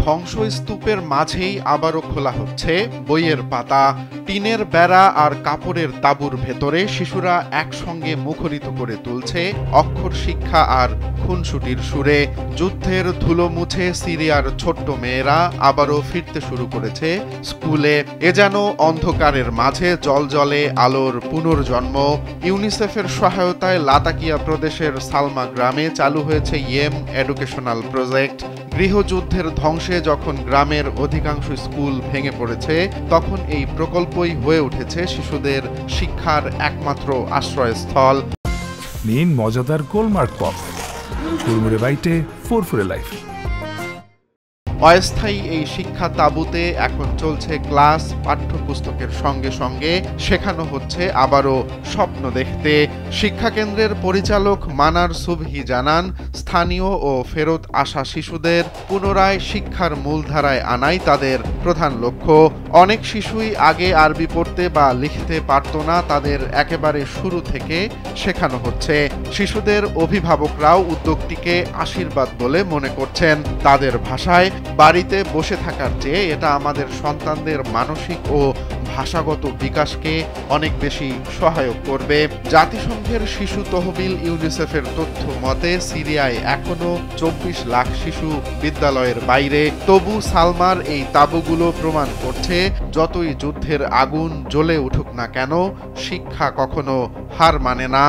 ধ্বংসস্তূপের মাঝেই আবারও খোলা হচ্ছে বইয়ের পাতা। টিনের বেড়া আর কাপড়ের তাঁবুর ভেতরে শিশুরা একসঙ্গে মুখরিত করে তুলছে অক্ষর শিক্ষা আর খুনসুটির সুরে। যুদ্ধের ধুলো মুছে সিরিয়ার ছোট্ট মেয়েরা আবারও ফিরতে শুরু করেছে স্কুলে। এ যেন অন্ধকারের মাঝে জ্বলজ্বলে আলোর পুনর্জন্ম। ইউনিসেফের সহায়তায় লাতাকিয়া প্রদেশের সালমা গ্রামে চালু হয়েছে ইয়েম এডুকেশনাল প্রজেক্ট। গৃহযুদ্ধের ধ্বংসে যখন গ্রামের অধিকাংশ স্কুল ভেঙে পড়েছে, তখন এই প্রকল্পই হয়ে উঠেছে শিশুদের শিক্ষার একমাত্র আশ্রয়স্থল। নিন মজাদার গোলমার্ক পপ, কুড়মুড়ে বাইটে ফুরফুরে লাইফ। অস্থায়ী এই শিক্ষা তাঁবুতে এখন চলছে ক্লাস, পাঠ্যপুস্তকের সঙ্গে সঙ্গে শেখানো হচ্ছে আবারও স্বপ্ন দেখতে। শিক্ষা কেন্দ্রের পরিচালক মানার সুবহি জানান, স্থানীয় ও ফেরত আসা শিশুদের পুনরায় শিক্ষার মূলধারায় আনাই তাদের প্রধান লক্ষ্য। অনেক শিশুই আগে আরবি পড়তে বা লিখতে পারত না, তাদের একেবারে শুরু থেকে শেখানো হচ্ছে। শিশুদের অভিভাবকরাও উদ্যোগটিকে আশীর্বাদ বলে মনে করছেন। তাদের ভাষায়, বাড়িতে বসে থাকার চেয়ে এটা আমাদের সন্তানদের মানসিক ও ভাষাগত বিকাশকে অনেক বেশি সহায়ক করবে। জাতিসংঘের শিশু তহবিল ইউনিসেফের তথ্য মতে সিরিয়ায় এখনো 24 লাখ শিশু বিদ্যালয়ের বাইরে। তবু সালমার এই তাঁবুগুলো প্রমাণ করছে, যতই যুদ্ধের আগুন জ্বলে উঠুক না কেন, শিক্ষা কখনো হার মানে না।